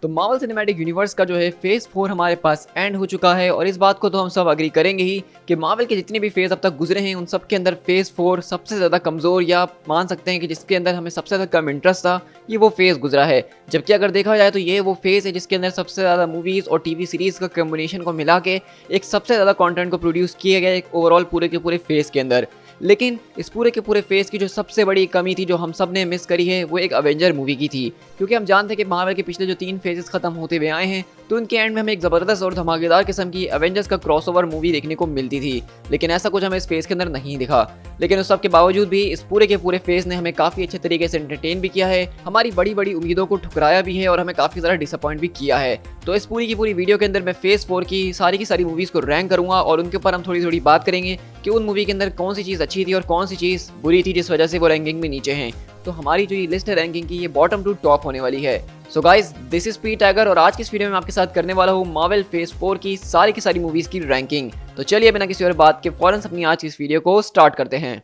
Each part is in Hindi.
तो मार्वल सिनेमैटिक यूनिवर्स का जो है फेज 4 हमारे पास एंड हो चुका है और इस बात को तो हम सब अग्री करेंगे ही कि मार्वल के जितने भी फेज अब तक गुजरे हैं उन सब के अंदर फेज 4 सबसे ज़्यादा कमज़ोर या आप मान सकते हैं कि जिसके अंदर हमें सबसे ज़्यादा कम इंटरेस्ट था ये वो फेज गुजरा है। जबकि अगर देखा जाए तो ये वो फेज है जिसके अंदर सबसे ज़्यादा मूवीज़ और टीवी सीरीज़ का कम्बिनेशन को मिला के एक सबसे ज़्यादा कंटेंट को प्रोड्यूस किया गया एक ओवरऑल पूरे के पूरे फेज के अंदर। लेकिन इस पूरे के पूरे फेज की जो सबसे बड़ी कमी थी जो हम सब ने मिस करी है वो एक अवेंजर मूवी की थी। क्योंकि हम जानते हैं कि मार्वल के पिछले जो 3 फेजेस खत्म होते हुए आए हैं तो उनके एंड में हमें एक ज़बरदस्त और धमाकेदार किस्म की अवेंजर्स का क्रॉसओवर मूवी देखने को मिलती थी, लेकिन ऐसा कुछ हमें इस फेज के अंदर नहीं दिखा। लेकिन उस सब के बावजूद भी इस पूरे के पूरे फेज ने हमें काफ़ी अच्छे तरीके से एंटरटेन भी किया है, हमारी बड़ी बड़ी उम्मीदों को ठुकराया भी है और हमें काफ़ी ज़्यादा डिसअपॉइंट भी किया है। तो इस पूरी की पूरी वीडियो के अंदर मैं फेज 4 की सारी मूवीज़ को रैंक करूंगा और उनके ऊपर हम थोड़ी थोड़ी बात करेंगे कि उन मूवी के अंदर कौन सी चीज़ अच्छी थी और कौन सी चीज़ बुरी थी जिस वजह से वो रैंकिंग में नीचे हैं। तो हमारी जो ये लिस्ट है रैंकिंग की ये बॉटम टू टॉप होने वाली है। So guys this is P tiger और आज की इस वीडियो में मैं आपके साथ करने वाला हूँ मार्वल फेज 4 की सारी मूवीज़ की रैंकिंग। तो चलिए बिना किसी और बात के फौरन से अपनी आज की इस वीडियो को स्टार्ट करते हैं।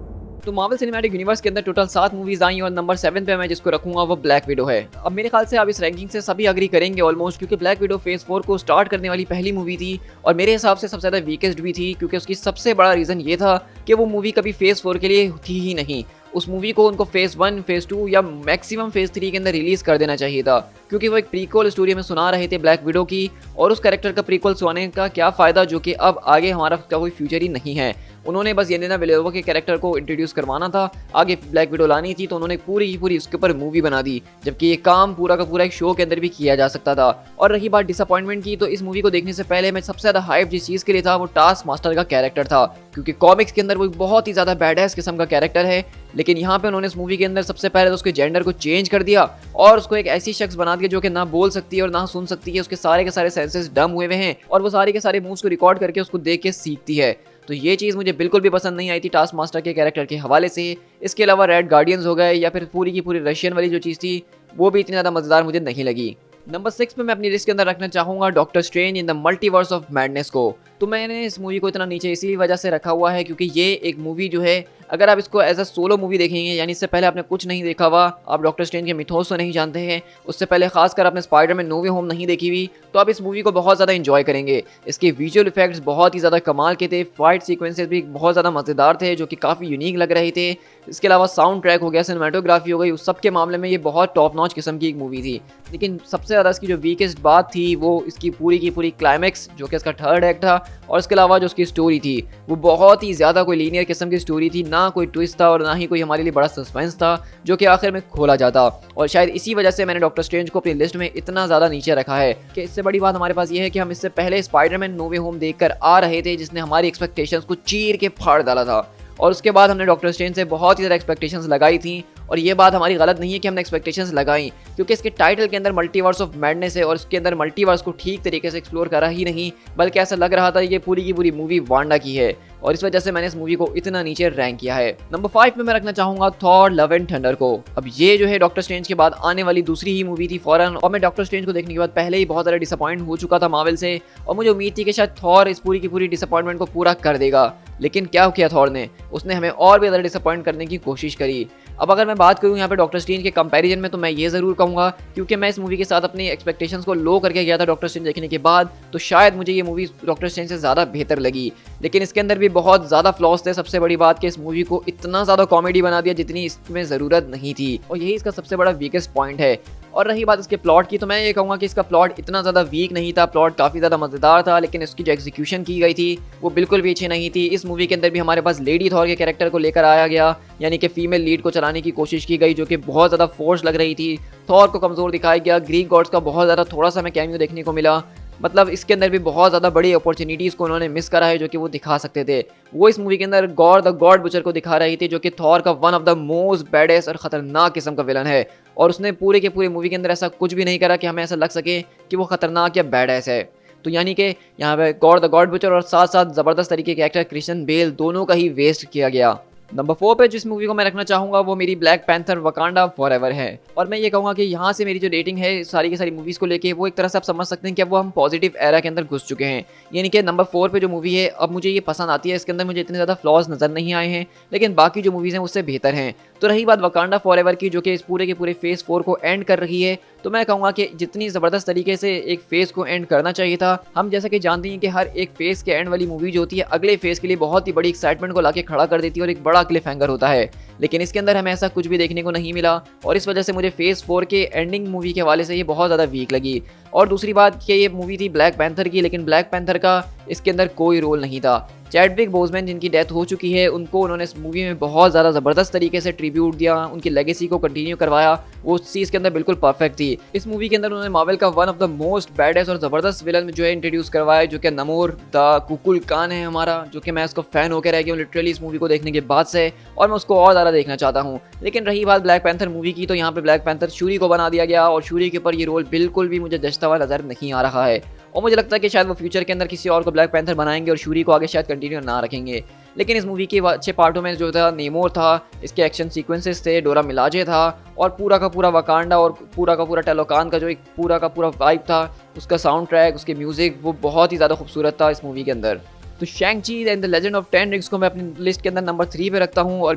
तो मार्वल सिनेमैटिक यूनिवर्स के अंदर टोटल 7 मूवीज आई और नंबर 7 पे मैं जिसको रखूंगा वो ब्लैक विडो है। अब मेरे ख्याल से आप इस रैंकिंग से सभी अग्री करेंगे ऑलमोस्ट, क्योंकि ब्लैक विडो फेज 4 को स्टार्ट करने वाली पहली मूवी थी और मेरे हिसाब से सबसे ज़्यादा वीकेस्ट भी थी, क्योंकि उसकी सबसे बड़ा रीज़न ये था कि वो मूवी कभी फेज 4 के लिए थी ही नहीं। उस मूवी को उनको फेज 1, फेज 2 या मैक्सिमम फेज 3 के अंदर रिलीज कर देना चाहिए था, क्योंकि वो एक प्रीक्वल स्टोरी में सुना रहे थे ब्लैक विडो की और उस कैरेक्टर का प्रीक्वल सुनाने का क्या फ़ायदा जो कि अब आगे हमारा कोई फ्यूचर ही नहीं है। उन्होंने बस येलेना बेलोवा के कैरेक्टर को इंट्रोड्यूस करवाना था, आगे ब्लैक विडो लानी थी, तो उन्होंने पूरी की पूरी उसके ऊपर मूवी बना दी, जबकि ये काम पूरा का पूरा एक शो के अंदर भी किया जा सकता था। और रही बात डिसअपॉइंटमेंट की, तो इस मूवी को देखने से पहले मैं सबसे ज़्यादा हाइप जिस चीज़ के लिए था वो टास्क मास्टर का कैरेक्टर था, क्योंकि कॉमिक्स के अंदर वो बहुत ही ज़्यादा बैडएस किस्म का कैरेक्टर है। लेकिन यहाँ पे उन्होंने इस मूवी के अंदर सबसे पहले तो उसके जेंडर को चेंज कर दिया और उसको एक ऐसी शख्स बना दिया जो कि ना बोल सकती है और ना सुन सकती है, उसके सारे के सारे सेंसेस डम हुए हुए हैं और वो सारे के सारे मूव्स को रिकॉर्ड करके उसको देख के सीखती है। तो ये चीज़ मुझे बिल्कुल भी पसंद नहीं आई थी टास्क मास्टर के कैरेक्टर के हवाले से। इसके अलावा रेड गार्डियंस हो गए या फिर पूरी की पूरी रशियन वाली जो चीज़ थी वो भी इतनी ज़्यादा मज़ेदार मुझे नहीं लगी। नंबर 6 पे मैं अपनी लिस्ट के अंदर रखना चाहूँगा doctor strange in the multiverse of madness को। तो मैंने इस मूवी को इतना नीचे इसी वजह से रखा हुआ है क्योंकि ये एक मूवी जो है अगर आप इसको एज अ सोलो मूवी देखेंगे, यानी इससे पहले आपने कुछ नहीं देखा हुआ, आप डॉक्टर स्ट्रेंज के मिथोस को नहीं जानते हैं, उससे पहले खासकर आपने स्पाइडरमैन नो वे होम नहीं देखी हुई, तो आप इस मूवी को बहुत ज़्यादा इंजॉय करेंगे। इसके विजुअल इफेक्ट्स बहुत ही ज़्यादा कमाल के थे, फाइट सीक्वेंसेस भी बहुत ज़्यादा मज़ेदार थे जो कि काफ़ी यूनिक लग रहे थे। इसके अलावा साउंड ट्रैक हो गया, सिनेमेटोग्राफी हो गई, उस सब के मामले में ये बहुत टॉप नॉच किस्म की एक मूवी थी। लेकिन सबसे ज़्यादा इसकी जो वीकेस्ट बात थी वो इसकी पूरी की पूरी क्लाइमैक्स जो कि इसका थर्ड एक्ट था, और इसके अलावा जो उसकी स्टोरी थी वो बहुत ही ज़्यादा कोई लीनियर किस्म की स्टोरी थी, ना कोई ट्विस्ट था और ना ही कोई हमारे लिए बड़ा सस्पेंस था जो कि आखिर में खोला जाता। और शायद इसी वजह से मैंने डॉक्टर स्ट्रेंज को अपनी लिस्ट में इतना ज़्यादा नीचे रखा है कि इससे बड़ी बात हमारे पास ये है कि हम इससे पहले स्पाइडरमैन नो वे होम देखकर आ रहे थे जिसने हमारी एक्सपेक्टेशंस को चीर के फाड़ डाला था, और उसके बाद हमने डॉक्टर स्ट्रेंज से बहुत ही ज़्यादा एक्सपेक्टेशंस लगाई थी। और ये बात हमारी गलत नहीं है कि हमने एक्सपेक्टेशंस लगाई, क्योंकि इसके टाइटल के अंदर मल्टीवर्स ऑफ मैडनेस है और इसके अंदर मल्टीवर्स को ठीक तरीके से एक्सप्लोर करा ही नहीं, बल्कि ऐसा लग रहा था ये पूरी की पूरी मूवी वांडा की है, और इस वजह से मैंने इस मूवी को इतना नीचे रैंक किया है। नंबर 5 में मैं रखना चाहूँगा थॉर लव एंड थंडर को। अब ये जो है डॉक्टर स्ट्रेंज के बाद आने वाली दूसरी ही मूवी थी फौरन, और मैं डॉक्टर स्ट्रेंज को देखने के बाद पहले ही बहुत ज़्यादा डिसअपॉइंट हो चुका था मार्वल से, और मुझे उम्मीद थी कि शायद थॉर इस पूरी की पूरी डिसअपॉइंटमेंट को पूरा कर देगा। लेकिन क्या किया थॉर ने, उसने हमें और भी ज़्यादा डिसअपॉइंट करने की कोशिश करी। अब अगर मैं बात करूँ यहाँ पे डॉक्टर स्ट्रेंज के कंपैरिजन में, तो मैं ये ज़रूर कहूँगा, क्योंकि मैं इस मूवी के साथ अपनी एक्सपेक्टेशंस को लो करके गया था डॉक्टर स्ट्रेंज देखने के बाद, तो शायद मुझे ये मूवी डॉक्टर स्ट्रेंज से ज़्यादा बेहतर लगी। लेकिन इसके अंदर भी बहुत ज़्यादा फ्लॉज थे। सबसे बड़ी बात कि इस मूवी को इतना ज़्यादा कॉमेडी बना दिया जितनी इसमें ज़रूरत नहीं थी, और यही इसका सबसे बड़ा वीकेस्ट पॉइंट है। और रही बात इसके प्लॉट की, तो मैं ये कहूँगा कि इसका प्लॉट इतना ज़्यादा वीक नहीं था, प्लॉट काफ़ी ज़्यादा मज़ेदार था, लेकिन इसकी जो एग्जीक्यूशन की गई थी वो बिल्कुल भी अच्छी नहीं थी। इस मूवी के अंदर भी हमारे पास लेडी थॉर के कैरेक्टर को लेकर आया गया, यानी कि फीमेल लीड को चलाने की कोशिश की गई जो कि बहुत ज़्यादा फोर्स लग रही थी। थॉर को कमज़ोर दिखाया गया, ग्रीक गॉड्स का बहुत ज़्यादा थोड़ा सा हमें कैमियो देखने को मिला। मतलब इसके अंदर भी बहुत ज़्यादा बड़ी अपॉर्चुनिटीज़ को उन्होंने मिस करा है जो कि वो दिखा सकते थे। वो इस मूवी के अंदर गॉड द गॉड बुचर को दिखा रही थी जो कि थॉर का one of the most baddest और ख़तरनाक किस्म का विलन है, और उसने पूरे के पूरे मूवी के अंदर ऐसा कुछ भी नहीं करा कि हमें ऐसा लग सके कि वो ख़तरनाक या बैडेस है। तो यानी कि यहाँ पे गॉड द गॉड बुचर और साथ साथ ज़बरदस्त तरीके के एक्टर क्रिश्चियन बेल दोनों का ही वेस्ट किया गया। नंबर 4 पे जिस मूवी को मैं रखना चाहूँगा वो मेरी ब्लैक पैंथर वकांडा फॉरएवर है। और मैं ये कहूँगा कि यहाँ से मेरी जो रेटिंग है सारी की सारी मूवीज़ को लेके वो एक तरह से आप समझ सकते हैं कि अब वो हम पॉजिटिव एरा के अंदर घुस चुके हैं। यानी कि नंबर 4 पे जो मूवी है अब मुझे ये पसंद आती है, इसके अंदर मुझे इतने ज़्यादा फ्लॉज नज़र नहीं आए हैं, लेकिन बाकी जो मूवीज़ हैं उससे बेहतर हैं। तो रही बात वकांडा फॉरएवर की, जो कि इस पूरे के पूरे फेज़ 4 को एंड कर रही है, तो मैं कहूँगा कि जितनी ज़बरदस्त तरीके से एक फेज़ को एंड करना चाहिए था, हम जैसा कि जानते हैं कि हर एक फेज़ के एंड वाली मूवी जो होती है अगले फेज़ के लिए बहुत ही बड़ी एक्साइटमेंट को लाके खड़ा कर देती है और एक बड़ा क्लिफ हैंगर होता है। लेकिन इसके अंदर हमें ऐसा कुछ भी देखने को नहीं मिला और इस वजह से मुझे फेज़ 4 के एंडिंग मूवी के हवाले से ये बहुत ज़्यादा वीक लगी। और दूसरी बात कि ये मूवी थी ब्लैक पैंथर की, लेकिन ब्लैक पैंथर का इसके अंदर कोई रोल नहीं था। चैडविक बोज़मैन जिनकी डेथ हो चुकी है, उनको उन्होंने इस मूवी में बहुत ज़्यादा ज़बरदस्त तरीके से ट्रिब्यूट दिया, उनकी लेगेसी को कंटिन्यू करवाया, वो चीज़ के अंदर बिल्कुल परफेक्ट थी। इस मूवी के अंदर उन्होंने मार्वल का one of the most baddest और ज़बरदस्त विलन जो है इंट्रोड्यूस करवाया, जो कि नमोर द कुकुल कान है हमारा, जो कि मैं उसको फ़ैन होकर रह गया हूँ लिटरली इस मूवी को देखने के बाद से, और मैं उसको और ज़्यादा देखना चाहता हूँ। लेकिन रही बात ब्लैक पैंथर मूवी की, तो यहाँ पे ब्लैक पैंथर शूरी को बना दिया गया और शूरी के ऊपर ये रोल बिल्कुल भी मुझे जचता हुआ नज़र नहीं आ रहा है। और मुझे लगता है कि शायद वो फ्यूचर के अंदर किसी और को ब्लैक पैंथर बनाएंगे और शूरी को आगे शायद कंटिन्यू ना रखेंगे। लेकिन इस मूवी के अच्छे पार्टों में जो था नेमोर था, इसके एक्शन सीक्वेंसेस थे, डोरा मिलाजे था, और पूरा का पूरा वकांडा और पूरा का पूरा टेलोकान का जो एक पूरा का पूरा वाइब था, उसका साउंड ट्रैक, उसके म्यूज़िक, वो बहुत ही ज़्यादा खूबसूरत था इस मूवी के अंदर। तो शैंग-ची and the legend of 10 rings को मैं अपनी लिस्ट के अंदर नंबर 3 पे रखता हूँ और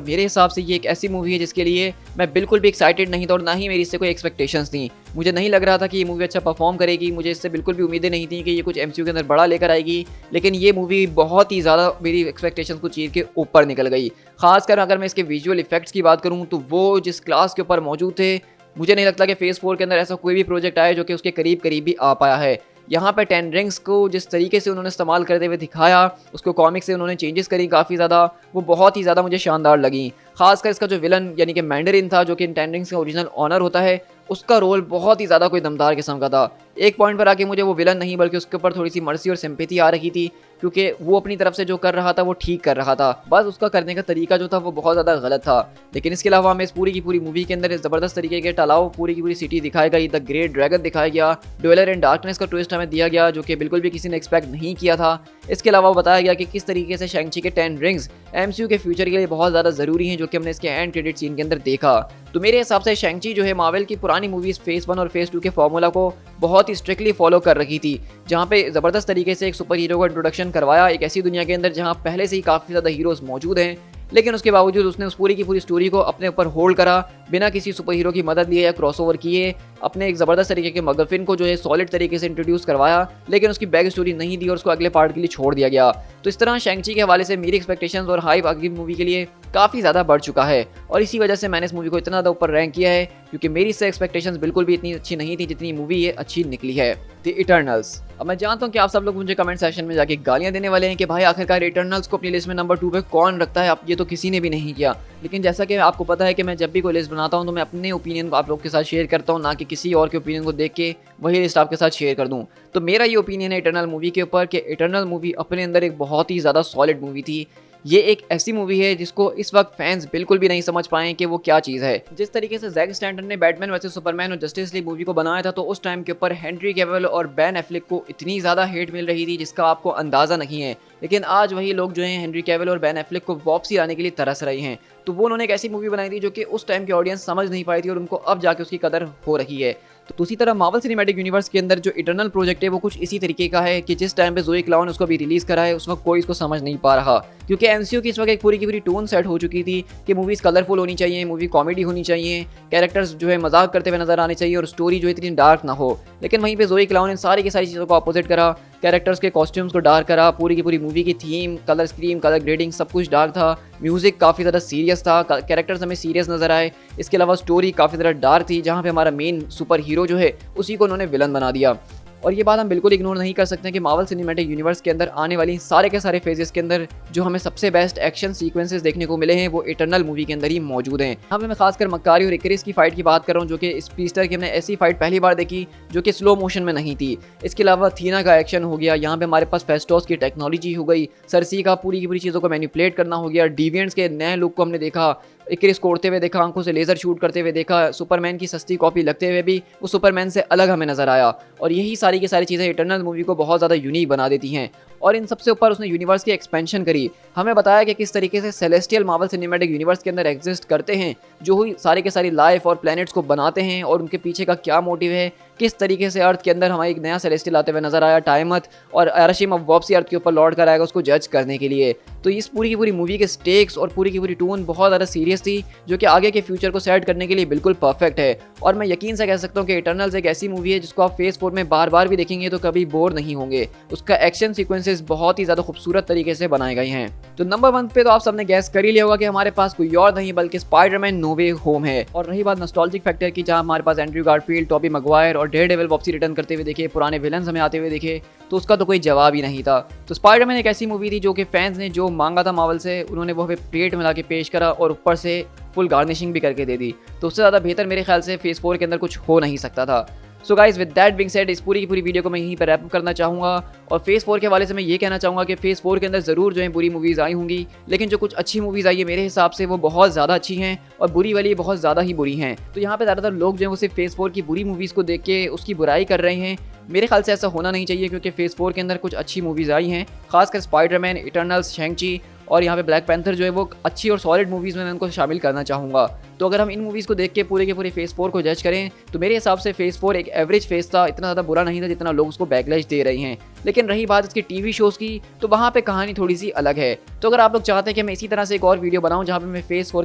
मेरे हिसाब से ये एक ऐसी मूवी है जिसके लिए मैं बिल्कुल भी एक्साइटेड नहीं था और ना ही मेरी इससे कोई एक्सपेक्टेशंस थी। मुझे नहीं लग रहा था कि ये मूवी अच्छा परफॉर्म करेगी, मुझे इससे बिल्कुल भी उम्मीदें नहीं थी कि ये कुछ एमसीयू के अंदर बड़ा लेकर आएगी, लेकिन ये मूवी बहुत ही ज़्यादा मेरी एक्सपेक्टेशंस को चीर के ऊपर निकल गई। खासकर अगर मैं इसके विजुअल इफेक्ट्स की बात करूँ तो वो जिस क्लास के ऊपर मौजूद थे, मुझे नहीं लगता कि फेज़ 4 के अंदर ऐसा कोई भी प्रोजेक्ट आया जो कि उसके करीब करीब भी आ पाया है। यहाँ पे 10 रिंग्स को जिस तरीके से उन्होंने इस्तेमाल करते हुए दिखाया, उसको कॉमिक से उन्होंने चेंजेस करी काफ़ी ज़्यादा, वो बहुत ही ज़्यादा मुझे शानदार लगी। खासकर इसका जो विलन यानी कि मैंडरिन था, जो कि 10 रिंग्स का ओरिजिनल ऑनर होता है, उसका रोल बहुत ही ज़्यादा कोई दमदार किस्म का था। एक पॉइंट पर आके मुझे वो विलन नहीं बल्कि उसके ऊपर थोड़ी सी मर्सी और सिंपैथी आ रही थी, क्योंकि वो अपनी तरफ से जो कर रहा था वो ठीक कर रहा था, बस उसका करने का तरीका जो था वो बहुत ज़्यादा गलत था। लेकिन इसके अलावा हमें इस पूरी की पूरी मूवी के अंदर ज़बरदस्त तरीके के टलाव, पूरी की पूरी सिटी दिखाई गई, द ग्रेट ड्रैगन दिखाया गया, ड्वेलर इन डार्कनेस का ट्विस्ट हमें दिया गया जो कि बिल्कुल भी किसी ने एक्सपेक्ट नहीं किया था। इसके अलावा बताया गया कि किस तरीके से शैंग-ची के 10 रिंग्स एमसीयू के फ्यूचर के लिए बहुत ज़्यादा ज़रूरी हैं, जो कि हमने इसके एंड क्रेडिट सीन के अंदर देखा। तो मेरे हिसाब से शैंग-ची जो है मार्वल की पुरानी मूवीज़ फेज़ 1 और फेज़ 2 के फॉर्मूला को बहुत ही स्ट्रिक्टली फॉलो कर रही थी, जहाँ पे ज़बरदस्त तरीके से एक सुपर हीरो का इंट्रोडक्शन करवाया एक ऐसी दुनिया के अंदर जहाँ पहले से ही काफ़ी ज़्यादा हीरोज़ मौजूद हैं, लेकिन उसके बावजूद उसने उस पूरी की पूरी स्टोरी को अपने ऊपर होल्ड करा, बिना किसी सुपर हीरो की मदद लिए या क्रॉसओवर किए, अपने एक ज़बरदस्त तरीके के मगफिन को जो है सॉलिड तरीके से इंट्रोड्यूस करवाया, लेकिन उसकी बैक स्टोरी नहीं दी और उसको अगले पार्ट के लिए छोड़ दिया गया। तो इस तरह शैंग-ची के हवाले से मेरी एक्सपेक्टेशंस और हाइप अगली मूवी के लिए काफ़ी ज़्यादा बढ़ चुका है और इसी वजह से मैंने इस मूवी को इतना ज़्यादा ऊपर रैंक किया है, क्योंकि मेरी इससे एक्सपेक्टेशंस बिल्कुल भी इतनी अच्छी नहीं थी जितनी मूवी ये अच्छी निकली है। The Eternals. अब मैं जानता हूँ कि आप सब लोग मुझे कमेंट सेक्शन में जाके गालियाँ देने वाले हैं कि भाई आखिरकार इटर्नल्स को अपनी लिस्ट में नंबर 2 पे कौन रखता है, आप ये तो किसी ने भी नहीं किया। लेकिन जैसा कि आपको पता है कि मैं जब भी कोई लिस्ट बनाता हूँ तो मैं अपने ओपिनियन को आप लोग के साथ शेयर करता हूँ, ना कि किसी और के ओपिनियन को देख के वही लिस्ट आपके साथ शेयर कर दूँ। तो मेरा ये ओपिनियन है इटर्नल मूवी के ऊपर कि इटर्नल मूवी अपने अंदर एक बहुत ही ज़्यादा सॉलिड मूवी थी। ये एक ऐसी मूवी है जिसको इस वक्त फैंस बिल्कुल भी नहीं समझ पाए कि वो क्या चीज़ है। जिस तरीके से जैक स्टैंटन ने बैटमैन वर्सेस सुपरमैन और जस्टिस लीग मूवी को बनाया था, तो उस टाइम के ऊपर हेनरी कैविल और बेन एफ्लेक को इतनी ज़्यादा हेट मिल रही थी जिसका आपको अंदाज़ा नहीं है। लेकिन आज वही लोग जो हैं हेनरी कैविल और बेन एफ्लेक को वापसी लाने के लिए तरस रहे हैं। तो वो उन्होंने एक ऐसी मूवी बनाई थी जो कि उस टाइम की ऑडियंस समझ नहीं पाई थी और उनको अब जाके उसकी कदर हो रही है। तो उसी तरह मार्वल सिनेमैटिक यूनिवर्स के अंदर जो इटर्नल प्रोजेक्ट है वो कुछ इसी तरीके का है कि जिस टाइम पे ज़ोई क्लाउन उसको भी रिलीज़ करा है, उस वक्त कोई इसको समझ नहीं पा रहा, क्योंकि एमसीयू की इस वक्त एक पूरी की पूरी टोन सेट हो चुकी थी कि मूवीज़ कलरफुल होनी चाहिए, मूवी कॉमेडी होनी चाहिए, कैरेक्टर्स जो है मजाक करते हुए नजर आने चाहिए और स्टोरी जो इतनी डार्क ना हो। लेकिन वहीं पे ज़ोई क्लाउन ने सारी की सारी चीज़ों को अपोजिट करा, कैरेक्टर्स के कॉस्ट्यूम्स को डार्क करा, पूरी की पूरी मूवी की theme, colour scheme, colour grading सब कुछ डार्क था, म्यूज़िक काफ़ी ज़्यादा सीरियस था, कैरेक्टर्स हमें सीरियस नजर आए। इसके अलावा स्टोरी काफ़ी ज़्यादा डार्क थी, जहाँ पे हमारा मेन सुपर हीरो जो है उसी को उन्होंने विलन बना दिया। और ये बात हम बिल्कुल इग्नोर नहीं कर सकते कि मार्वल सिनेमैटिक यूनिवर्स के अंदर आने वाली सारे के सारे फेजेस के अंदर जो हमें सबसे बेस्ट एक्शन सीक्वेंसेस देखने को मिले हैं वो इटर्नल मूवी के अंदर ही मौजूद हैं। यहाँ पे मैं खासकर मक्कारी और इकरिस की फाइट की बात कर रहा हूँ, जो कि स्पीस्टर की हमने ऐसी फाइट पहली बार देखी जो कि स्लो मोशन में नहीं थी। इसके अलावा थीना का एक्शन हो गया, यहाँ पे हमारे पास फेस्टोस की टेक्नोलॉजी हो गई, सरसी का पूरी की पूरी चीज़ों को मैनिपुलेट करना हो गया, डिविएंट्स के नए लुक को हमने देखा, इकरिस कोड़ते हुए देखा, आंखों से लेज़र शूट करते हुए देखा, सुपरमैन की सस्ती कॉपी लगते हुए भी वो सुपरमैन से अलग हमें नजर आया। और यही सारी की सारी चीज़ें इटर्नल मूवी को बहुत ज़्यादा यूनिक बना देती हैं। और इन सबसे ऊपर उसने यूनिवर्स की एक्सपेंशन करी। हमें बताया कि किस तरीके से सेलेस्टियल मार्वल सिनेमैटिक यूनिवर्स के अंदर एग्जिस्ट करते हैं, जो हुई सारी के सारी लाइफ और प्लैनेट्स को बनाते हैं और उनके पीछे का क्या मोटिव है, किस तरीके से अर्थ के अंदर हमारे एक नया सेलेस्टियल आते हुए नजर आया टाइमथ, और अराशिम ऑफ वापसी अर्थ के ऊपर लौट कर आएगा उसको जज करने के लिए। तो इस पूरी की पूरी मूवी के स्टेक्स और पूरी की पूरी टोन बहुत ज़्यादा सीरियस थी, जो कि आगे के फ्यूचर को सेट करने के लिए बिल्कुल परफेक्ट है। और मैं यकीन से कह सकता हूँ कि इटर्नल्स एक ऐसी मूवी है जिसको आप फेज 4 में बार बार भी देखेंगे तो कभी बोर नहीं होंगे। उसका एक्शन सीक्वेंसेस बहुत ही ज़्यादा खूबसूरत तरीके से बनाए गए हैं। तो नंबर 1 पे तो आप सबने गैस कर ही लिया होगा कि हमारे पास कोई और नहीं बल्कि स्पाइडरमैन नो वे होम है। और रही बात नॉस्टैल्जिक फैक्टर की, जहां हमारे पास एंड्रयू गारफील्ड, टॉबी मैगवायर और डेयरडेविल वापसी रिटर्न करते हुए देखे, पुराने विलन्स हमें आते हुए देखे, तो उसका तो कोई जवाब ही नहीं था। तो स्पाइडरमैन एक ऐसी मूवी थी जो कि फैंस ने जो मांगा था मार्वल से, उन्होंने वो पेट मिला के पेश करा और ऊपर से फुल गार्निशिंग भी करके दे दी। तो उससे ज़्यादा बेहतर मेरे ख्याल से फेज 4 के अंदर कुछ हो नहीं सकता था। So guys with that Bing said, इस पूरी की पूरी वीडियो को मैं यहीं पर रैप करना चाहूँगा। और फेज 4 के हवाले से मैं ये कहना चाहूँगा कि फेज 4 के अंदर ज़रूर जो है बुरी मूवीज़ आई होंगी, लेकिन जो कुछ अच्छी मूवीज़ आई है मेरे हिसाब से वो बहुत ज़्यादा अच्छी हैं और बुरी वाली बहुत ज़्यादा ही बुरी हैं। तो यहाँ पे ज़्यादातर लोग जो है वो सिर्फ फेज 4 की बुरी मूवीज़ को देख के उसकी बुराई कर रहे हैं। मेरे ख्याल से ऐसा होना नहीं चाहिए, क्योंकि फेज 4 के अंदर कुछ अच्छी मूवीज़ आई हैं, खासकर स्पाइडरमैन, इटर्नल्स, शैंग-ची और यहाँ पे ब्लैक पैंथर जो है वो अच्छी और सॉलिड मूवीज़ में मैं उनको शामिल करना चाहूँगा। तो अगर हम इन मूवीज़ को देख के पूरे के पूरे फेज 4 को जज करें तो मेरे हिसाब से फेज 4 एक एवरेज फेज था, इतना ज़्यादा बुरा नहीं था जितना लोग उसको बैकलैश दे रहे हैं। लेकिन रही बात इसके टीवी शोज़ की, तो वहाँ पे कहानी थोड़ी सी अलग है। तो अगर आप लोग चाहते हैं कि मैं इसी तरह से एक और वीडियो बनाऊँ जहाँ पे मैं फेज 4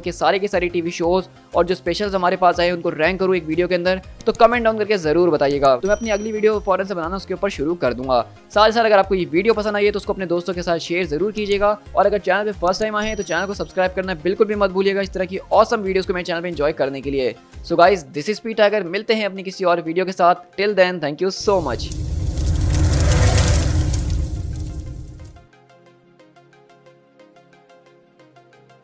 के सारे टीवी शोज़ और जो स्पेशल्स हमारे पास आए उनको रैंक करूँ एक वीडियो के अंदर, तो कमेंट डाउन करके ज़रूर बताइएगा। तो मैं अपनी अगली वीडियो फौरन से बनाना उसके ऊपर शुरू कर दूँगा। साथ ही साथ अगर आपको ये वीडियो पसंद आई है तो उसको अपने दोस्तों के साथ शेयर ज़रूर कीजिएगा। और अगर चैनल पर फर्स्ट टाइम आए हैं तो चैनल को सब्सक्राइब करना बिल्कुल भी मत भूलिएगा, इस तरह की ऑसम वीडियोज़ को मेरे चैनल पर एंजॉय करने के लिए। So guys this is P tiger, मिलते हैं अपनी किसी और वीडियो के साथ। Till then thank you so much.